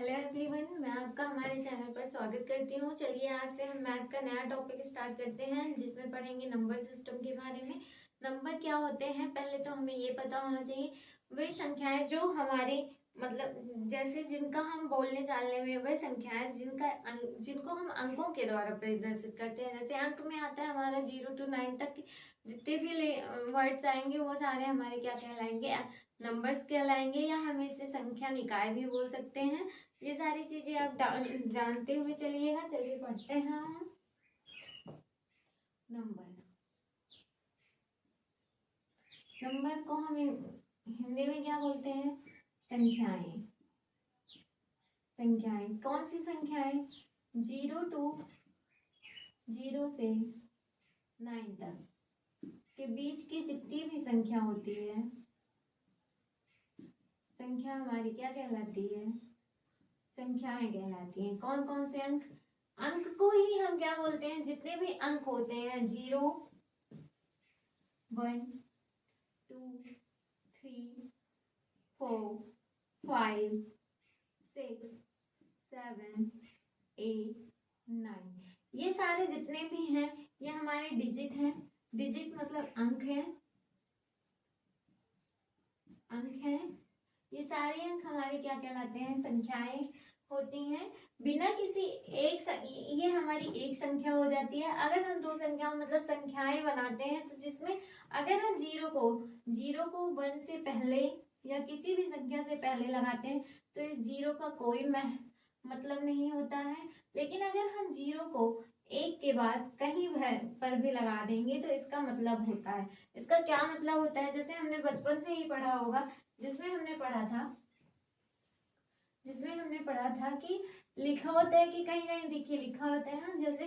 Hello everyone, मैं आपका हमारे चैनल पर स्वागत करती हूँ। चलिए आज से हम मैथ का नया टॉपिक स्टार्ट करते हैं, जिसमें पढ़ेंगे नंबर सिस्टम के बारे में। नंबर क्या होते हैं, पहले तो हमें ये पता होना चाहिए। वे संख्याएं जो हमारे मतलब जैसे जिनका हम बोलने चालने में, वह संख्याएं जिनको हम अंकों के द्वारा प्रदर्शित करते हैं। जैसे अंक में आता है हमारा 0 to 9 तक जितने भी वर्ड्स आएंगे वो सारे हमारे क्या कहलाएंगे, नंबर्स कहलाएंगे, या हम इसे संख्या निकाय भी बोल सकते हैं। ये सारी चीजें आप जानते हुए चलिएगा। चलिए पढ़ते हैं हम नंबर। नंबर को हम हिंदी में क्या बोलते हैं? संख्याएं। संख्याएं कौन सी संख्याएं? 0 से 9 तक के बीच की जितनी भी संख्या होती है, संख्या हमारी क्या कहलाती है? संख्याएं कहलाती हैं। कौन कौन से अंक? अंक को ही हम क्या बोलते हैं? जितने भी अंक होते हैं 0, 1, 2, 3, 4, 5, 6, 7, 8, 9, ये सारे जितने भी हैं ये हमारे डिजिट हैं। डिजिट मतलब अंक है। अंक है, ये सारे अंक हमारे क्या कहलाते हैं? संख्याएं होती हैं। बिना किसी ये हमारी एक संख्या हो जाती है। अगर हम दो संख्या मतलब संख्याएं बनाते हैं तो जिसमें अगर हम जीरो को 1 से पहले या किसी भी संख्या से पहले लगाते हैं तो इस जीरो का कोई मतलब नहीं होता है। लेकिन अगर हम जीरो को 1 के बाद कहीं पर भी लगा देंगे तो इसका मतलब होता है। इसका क्या मतलब होता है? जैसे हमने बचपन से ही पढ़ा होगा, जिसमें हमने पढ़ा था कि लिखा होता है कि कहीं कहीं देखिए लिखा होता है ना, जैसे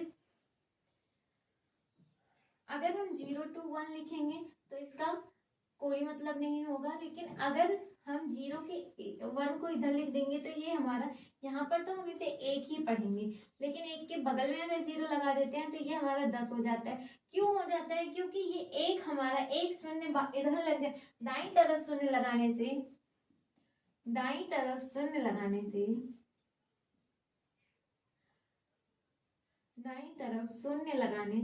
अगर हम 0 to 1 लिखेंगे तो इसका कोई मतलब नहीं होगा। लेकिन अगर हम 0 के 1 को इधर लिख देंगे तो ये हमारा, यहाँ पर तो हम इसे 1 ही पढ़ेंगे, लेकिन 1 के बगल में अगर 0 लगा देते हैं तो ये हमारा 10 हो जाता है। क्यों हो जाता है? क्योंकि ये एक हमारा एक शून्य इधर लग जाए। दाईं तरफ शून्य लगाने से दाईं तरफ शून्य लगाने से दाईं तरफ शून्य लगाने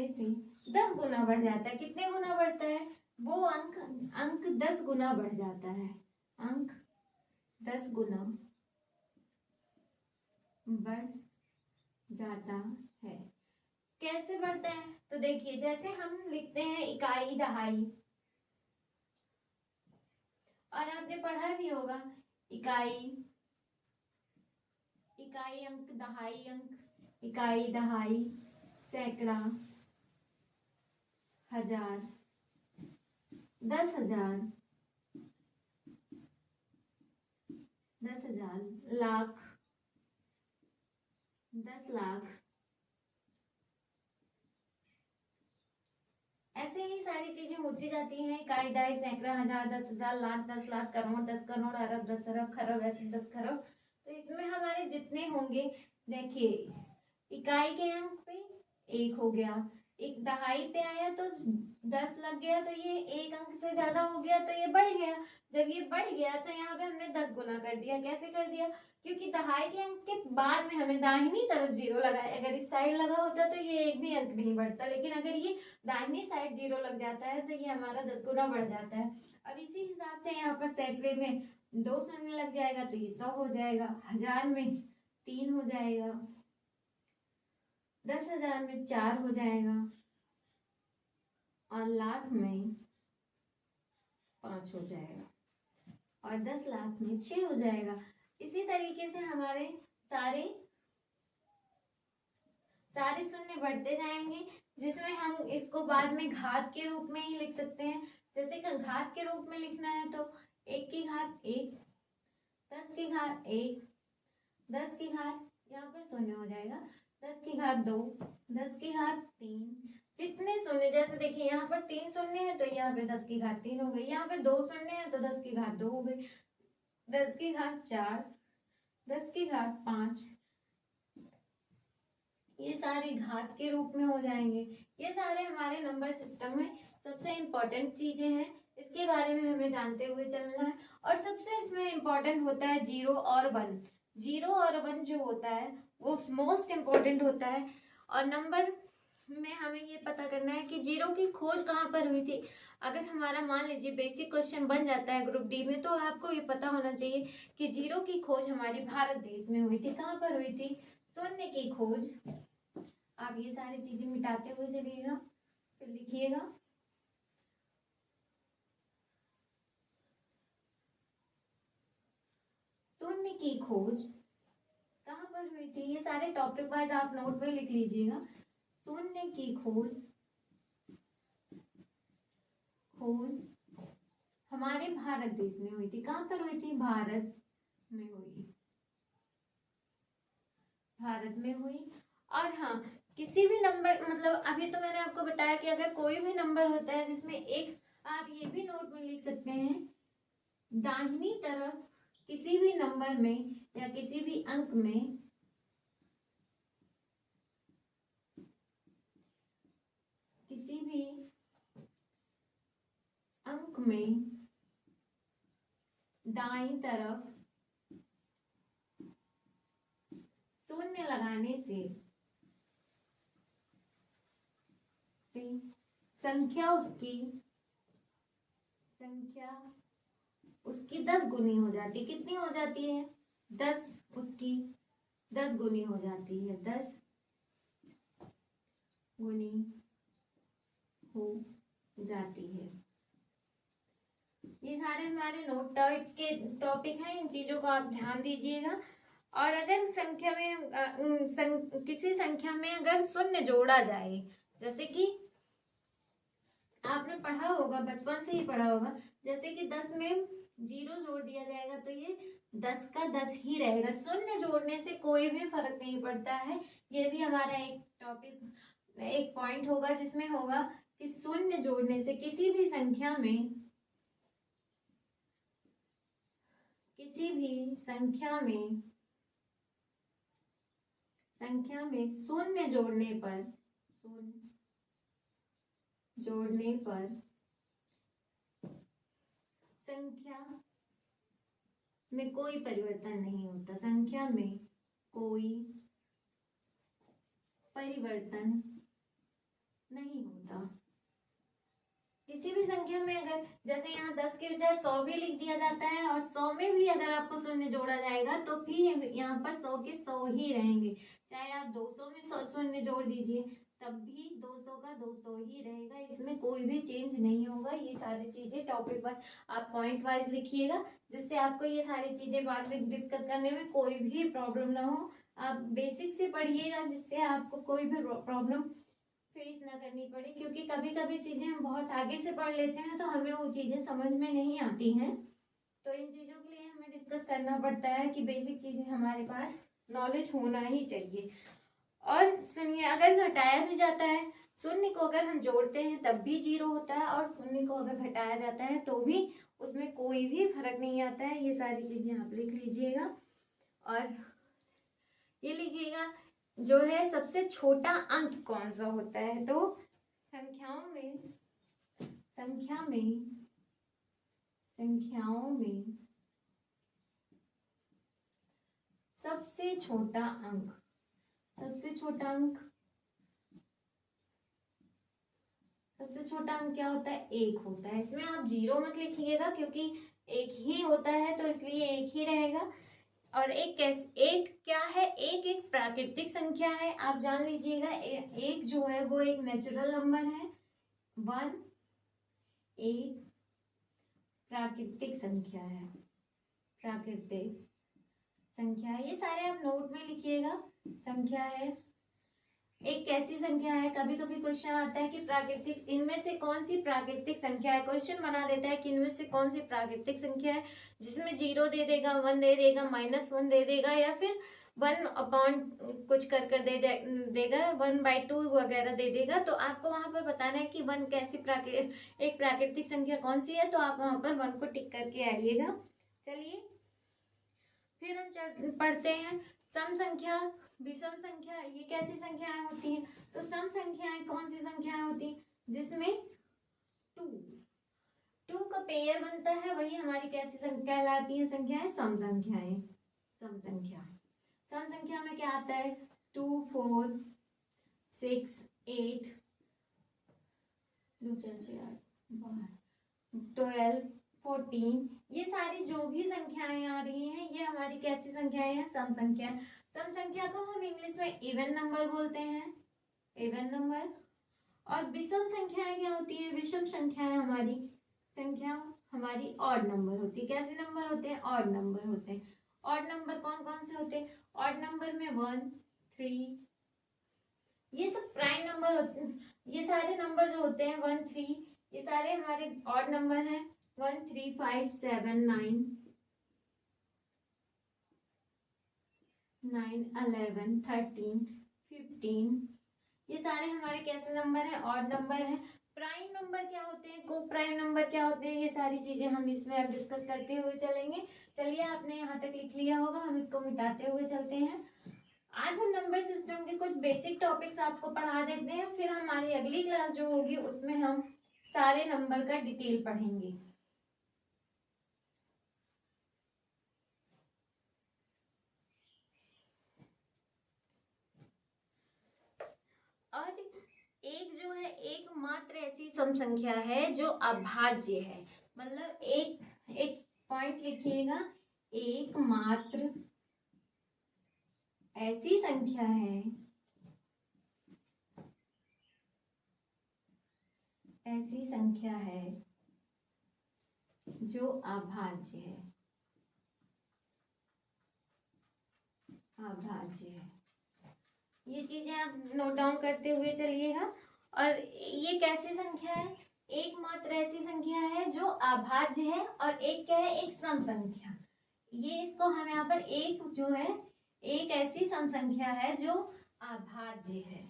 से 10 गुना बढ़ जाता है। कितने गुना बढ़ता है? वो अंक 10 गुना बढ़ जाता है। अंक 10 गुना बढ़ जाता है। कैसे बढ़ता है? तो देखिए, जैसे हम लिखते हैं इकाई दहाई, और आपने पढ़ा भी होगा इकाई अंक, दहाई अंक, इकाई दहाई, सैकड़ा, हजार, 10,000, 10,000, लाख, 10 लाख, ऐसे ही सारी चीजें होती जाती हैं। इकाई दहाई सैकड़ा हजार 10,000 लाख 10 लाख करोड़ 10 करोड़ अरब 10 अरब खरब ऐसे 10 खरब। तो इसमें हमारे जितने होंगे, देखिए इकाई के अंक पे 1 हो गया, एक दहाई पे आया तो 10 लग गया, तो ये एक अंक से ज्यादा हो गया तो ये बढ़ गया। जब ये बढ़ गया तो यहाँ पे हमने 10 गुना कर दिया। कैसे कर दिया? क्योंकि दहाई के अंक के बाद में हमें दाहिनी तरफ 0 लगाया। अगर इस साइड लगा होता तो ये एक भी अंक नहीं बढ़ता, लेकिन अगर ये दाहिनी साइड 0 लग जाता है तो ये हमारा 10 गुना बढ़ जाता है। अब इसी हिसाब से यहाँ पर सैकड़े में 2 शून्य लग जाएगा तो ये 100 हो जाएगा, हजार में 3 हो जाएगा, 10,000 में 4 हो जाएगा, और लाख में 5 हो जाएगा, और 10 लाख में 6 हो जाएगा। इसी तरीके से हमारे सारे शून्य बढ़ते जाएंगे, जिसमें हम इसको बाद में घात के रूप में ही लिख सकते हैं। जैसे कि घात के रूप में लिखना है तो 1 की घात 1, 10 की घात 1, 10 की घात, यहाँ पर शून्य हो जाएगा, 10 की घात 2, 10 की घात 3, जितने शून्य, जैसे देखिए यहाँ पर 3 शून्य है तो यहाँ पे 10 की घात 3 हो गई, यहाँ पे 2 शून्य है तो 10 की घात 2 हो गई, 10 की घात 4, 10 की घात 5, ये सारे घात के रूप में हो जाएंगे। ये सारे हमारे नंबर सिस्टम में सबसे इम्पोर्टेंट चीजें हैं। इसके बारे में हमें जानते हुए चलना है। और सबसे इसमें इम्पोर्टेंट होता है 0 और 1। 0 और 1 जो होता है वो मोस्ट इम्पोर्टेंट होता है। और नंबर में हमें ये पता करना है कि 0 की खोज कहाँ पर हुई थी। अगर हमारा मान लीजिए बेसिक क्वेश्चन बन जाता है ग्रुप डी में, तो आपको ये पता होना चाहिए कि 0 की खोज हमारी भारत देश में हुई थी। कहाँ पर हुई थी? शून्य की खोज। आप ये सारी चीजें मिटाते हुए चलिएगा, फिर लिखिएगा। शून्य की खोज कहाँ पर हुई थी? ये सारे टॉपिक वाइज आप नोट में लिख लीजिएगा। शून्य की खोज हमारे भारत देश में हुई थी। कहाँ पर हुई थी? भारत में हुई, भारत में हुई। और हाँ, किसी भी नंबर, मतलब अभी तो मैंने आपको बताया कि अगर कोई भी नंबर होता है जिसमें एक, आप ये भी नोट में लिख सकते हैं, दाहिनी तरफ किसी भी नंबर में या किसी भी अंक में दाईं तरफ शून्य लगाने से संख्या उसकी 10 गुनी हो जाती है। कितनी हो जाती है? 10, उसकी 10 गुनी हो जाती है। 10 गुनी हो जाती है। ये सारे हमारे नोट टाइप के टॉपिक हैं, इन चीजों को आप ध्यान दीजिएगा। और अगर संख्या में किसी संख्या में अगर शून्य जोड़ा जाए, जैसे कि आपने पढ़ा होगा, बचपन से ही पढ़ा होगा, जैसे कि 10 में 0 जोड़ दिया जाएगा तो ये 10 का 10 ही रहेगा। शून्य जोड़ने से कोई भी फर्क नहीं पड़ता है। ये भी हमारा एक टॉपिक, एक पॉइंट होगा जिसमें होगा कि शून्य जोड़ने से किसी भी संख्या में शून्य जोड़ने पर संख्या में कोई परिवर्तन नहीं होता। संख्या में कोई परिवर्तन नहीं होता। किसी भी संख्या में अगर, जैसे यहाँ 10 के बजाय 100 भी लिख दिया जाता है और 100 में भी अगर आपको शून्य जोड़ा जाएगा तो भी यहाँ पर 100 के 100 ही रहेंगे। चाहे आप 200 में शून्य जोड़ दीजिए तब भी 200 का 200 ही रहेगा, इसमें कोई भी चेंज नहीं होगा। ये सारी चीजें टॉपिक वाइज आप पॉइंट वाइज लिखिएगा, जिससे आपको ये सारी चीजें बाद में डिस्कस करने में कोई भी प्रॉब्लम ना हो। आप बेसिक से पढ़िएगा जिससे आपको कोई भी प्रॉब्लम फेस ना करनी पड़े, क्योंकि कभी कभी चीजें हम बहुत आगे से पढ़ लेते हैं तो हमें वो चीजें समझ में नहीं आती हैं। तो इन चीजों के लिए हमें डिस्कस करना पड़ता है कि बेसिक चीजें हमारे पास नॉलेज होना ही चाहिए। और सुनिए, अगर घटाया भी जाता है, शून्य को अगर हम जोड़ते हैं तब भी 0 होता है, और शून्य को अगर घटाया जाता है तो भी उसमें कोई भी फर्क नहीं आता है। ये सारी चीजें आप लिख लीजिएगा। और ये लिखिएगा, जो है सबसे छोटा अंक कौन सा होता है? तो संख्याओं में सबसे छोटा अंक क्या होता है? 1 होता है। इसमें आप 0 मत लिखिएगा क्योंकि 1 ही होता है तो इसलिए 1 ही रहेगा। और एक क्या है? एक प्राकृतिक संख्या है, आप जान लीजिएगा। एक जो है वो एक नेचुरल नंबर है। 1 एक प्राकृतिक संख्या है। ये सारे आप नोट में लिखिएगा। संख्या है, एक कैसी संख्या है? कभी कभी क्वेश्चन आता है कि प्राकृतिक, इनमें से कौन सी प्राकृतिक संख्या है? क्वेश्चन बना देता है कि इनमें से कौन सी प्राकृतिक संख्या है, जिसमें 0 दे देगा, 1 दे देगा, -1 दे देगा, या फिर 1 अपॉन कुछ कर देगा, 1/2 वगैरह दे देगा। तो आपको वहां पर बताना है कि 1 कैसी एक प्राकृतिक संख्या कौन सी है, तो आप वहां पर 1 को टिक करके आइएगा। चलिए फिर हम पढ़ते हैं सम संख्या, विषम संख्या। ये कैसी संख्याएं होती हैं? तो सम संख्याएं कौन सी संख्याएं होती हैं? जिसमें टू का पेयर बनता है वही हमारी कैसी संख्या कहलाती है? संख्याएं सम संख्याएं। सम संख्या, सम संख्या में क्या आता है? 2 4 6 8 2 4 6 8 12 14, ये सारी जो भी संख्याएं आ रही हैं ये हमारी कैसी संख्याएं हैं? सम संख्या। सम संख्या को हम इंग्लिश में इवन नंबर बोलते हैं, इवन नंबर। और विषम संख्याएं क्या होती है? विषम संख्याएं हमारी संख्या हमारी ऑड नंबर होती है। कैसे नंबर होते हैं? ऑड नंबर होते हैं। ऑड नंबर कौन कौन से होते हैं? ऑड नंबर में 1 3, ये सब प्राइम नंबर होते हैं। ये सारे नंबर जो होते हैं 1 3, ये सारे हमारे ऑड नंबर हैं। 1 3 5 7 9 9 11 13 15, ये सारे हमारे कैसे नंबर हैं? ऑड नंबर हैं। प्राइम नंबर क्या होते हैं? को प्राइम नंबर क्या होते हैं? ये सारी चीजें हम इसमें अब डिस्कस करते हुए चलेंगे। चलिए, आपने यहाँ तक लिख लिया होगा, हम इसको मिटाते हुए चलते हैं। आज हम नंबर सिस्टम के कुछ बेसिक टॉपिक्स आपको पढ़ा देते हैं, फिर हमारी अगली क्लास जो होगी उसमें हम सारे नंबर का डिटेल पढ़ेंगे। और एक जो है, एकमात्र ऐसी सम संख्या है जो अभाज्य है। मतलब एक पॉइंट लिखिएगा, एकमात्र ऐसी संख्या है, ऐसी संख्या है जो अभाज्य है, अभाज्य है। ये चीजें आप नोट डाउन करते हुए चलिएगा। और ये कैसी संख्या है? एकमात्र ऐसी संख्या है जो अभाज्य है। और एक क्या है? एक सम संख्या। ये इसको हम यहाँ पर एक जो है, एक ऐसी सम संख्या है जो अभाज्य है।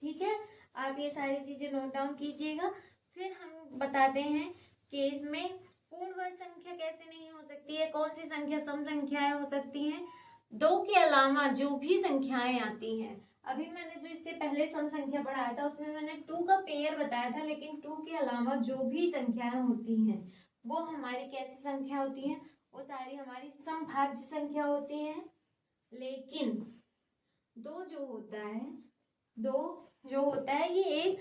ठीक है, आप ये सारी चीजें नोट डाउन कीजिएगा। फिर हम बताते हैं कि इसमें पूर्ण वर्ग संख्या कैसे नहीं हो सकती है, कौन सी संख्या सम संख्याएं हो सकती हैं। 2 के अलावा जो भी संख्याएं आती हैं, अभी मैंने जो इससे पहले सम संख्या पढ़ाया था उसमें मैंने 2 का पेयर बताया था, लेकिन 2 के अलावा जो भी संख्याएं होती हैं वो हमारी कैसी संख्या होती हैं? वो सारी हमारी समभाज्य संख्या होती हैं। लेकिन 2 जो होता है, 2 जो होता है ये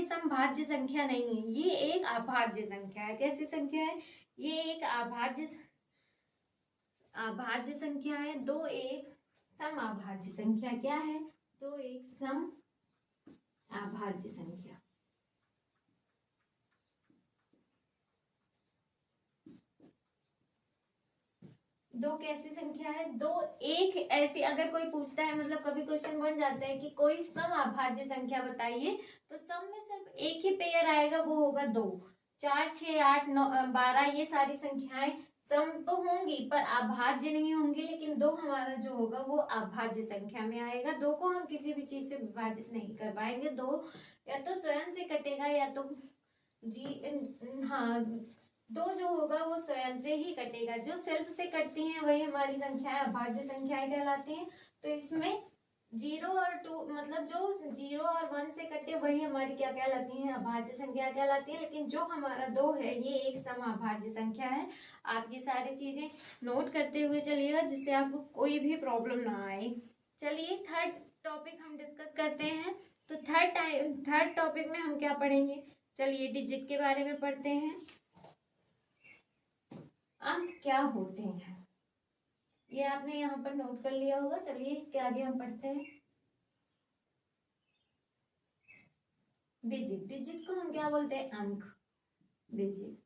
समभाज्य संख्या नहीं है, ये एक अभाज्य संख्या है। कैसी संख्या है? ये एक अभाज्य संख्या है। 2 एक सम अभाज्य संख्या। क्या है? 2 एक सम अभाज्य संख्या। दो कैसी संख्या है? 2 एक ऐसी, अगर कोई पूछता है, मतलब कभी क्वेश्चन बन जाता है कि कोई सम अभाज्य संख्या बताइए, तो सम में सिर्फ एक ही पेयर आएगा, वो होगा 2। 4 6 8 9 12, ये सारी संख्याएं सम तो होंगी पर अभाज्य नहीं होंगी। लेकिन 2 हमारा जो होगा वो अभाज्य संख्या में आएगा। 2 को हम किसी भी चीज से विभाजित नहीं कर पाएंगे। 2 या तो स्वयं से कटेगा या तो हाँ, 2 जो होगा वो स्वयं से ही कटेगा। जो सेल्फ से कटती हैं वही हमारी संख्याएं अभाज्य संख्याएं कहलाती हैं। तो इसमें 0 और 2, मतलब जो 0 और 1 से कटे वही हमारी क्या कहलाती हैं? अभाज्य संख्या कहलाती है। लेकिन जो हमारा 2 है ये एक सम अभाज्य संख्या है। आप ये सारी चीजें नोट करते हुए चलिएगा जिससे आपको कोई भी प्रॉब्लम ना आए। चलिए, थर्ड टॉपिक हम डिस्कस करते हैं। तो थर्ड टॉपिक में हम क्या पढ़ेंगे? चलिए, डिजिट के बारे में पढ़ते हैं। अंक क्या होते हैं ये आपने यहाँ पर नोट कर लिया होगा। चलिए, इसके आगे हम पढ़ते हैं। डिजिट, डिजिट को हम क्या बोलते हैं? अंक। डिजिट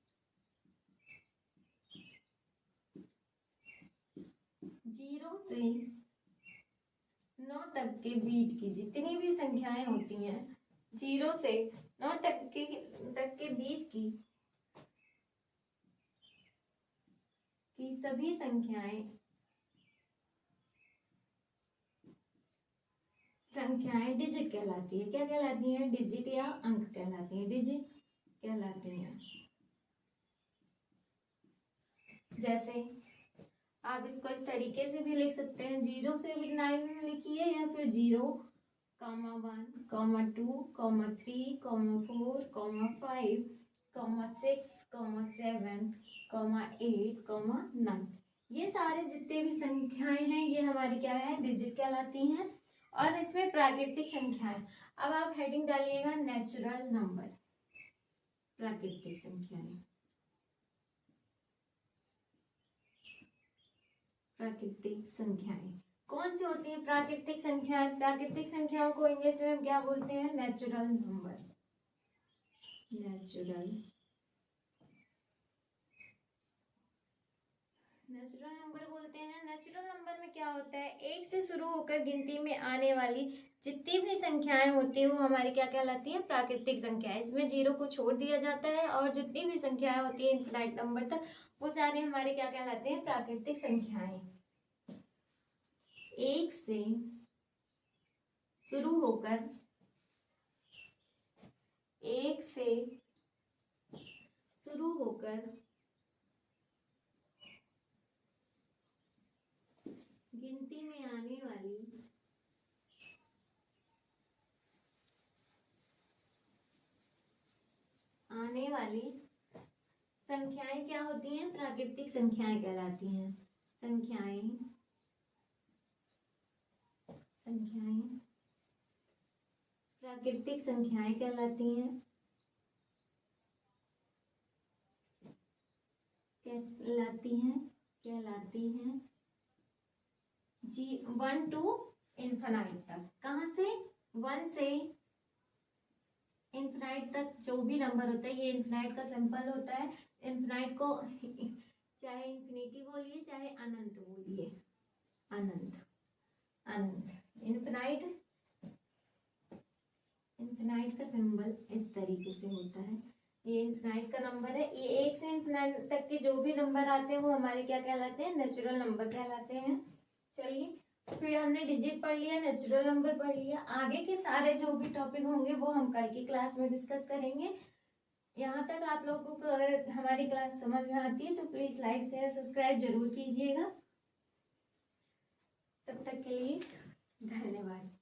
0 से 9 तक के बीच की जितनी भी संख्याएं होती हैं, 0 से 9 तक के बीच की सभी संख्याएं डिजिट कहलाती है। क्या कहलाती हैं? डिजिट या अंक कहलाती हैं। डिजिट कहलाती हैं। जैसे आप इसको इस तरीके से भी लिख सकते हैं, 0 से 9 लिखिए या फिर 0 comma 1, comma 2, comma 3, comma 4, comma 5, comma 6, comma 7, comma 8, comma 9। ये सारे जितने भी संख्याएं हैं ये हमारी क्या है, डिजिट कहलाती हैं। और इसमें प्राकृतिक संख्याएं। अब आप हेडिंग डालिएगा नेचुरल नंबर, प्राकृतिक संख्याएं। प्राकृतिक संख्याएं कौन सी होती है? प्राकृतिक संख्याएं। प्राकृतिक संख्याओं को इंग्लिश में हम क्या बोलते हैं? Natural number. नेचुरल नंबर बोलते हैं। नेचुरल नंबर में क्या होता है? एक से शुरू होकर गिनती में आने वाली जितनी भी संख्याएं होती है वो हमारी क्या कहलाती है? प्राकृतिक संख्याएं। इसमें जीरो को छोड़ दिया जाता है और जितनी भी संख्याएं होती है इनफिनाइट नंबर तक, वो सारे हमारे क्या कहलाते हैं? प्राकृतिक संख्याएं। एक से शुरू होकर गिनती में आने वाली संख्याएं क्या होती हैं? प्राकृतिक संख्याएं कहलाती हैं। संख्याएं प्राकृतिक संख्याएं कहलाती हैं। जी 1 to इन्फिनाइट तक। कहाँ से? 1 से इन्फिनाइट तक जो भी नंबर होता है, ये इन्फिनाइट का सिंपल होता है। इन्फिनाइट को चाहे इन्फिनिटी बोलिए चाहे अनंत बोलिए, अनंत इन्फिनाइट का सिंबल इस तरीके से होता है। ये इन्फिनाइट का नंबर है। ये एक से इन्फिनाइट तक के जो भी नंबर आते हैं वो हमारे क्या कहलाते हैं? नेचुरल नंबर कहलाते हैं। चलिए, फिर हमने डिजिट पढ़ लिया, नेचुरल नंबर पढ़ लिया। आगे के सारे जो भी टॉपिक होंगे वो हम कल की क्लास में डिस्कस करेंगे। यहाँ तक आप लोगों को अगर हमारी क्लास समझ में आती है तो प्लीज लाइक शेयर सब्सक्राइब जरूर कीजिएगा। तब तक के लिए धन्यवाद।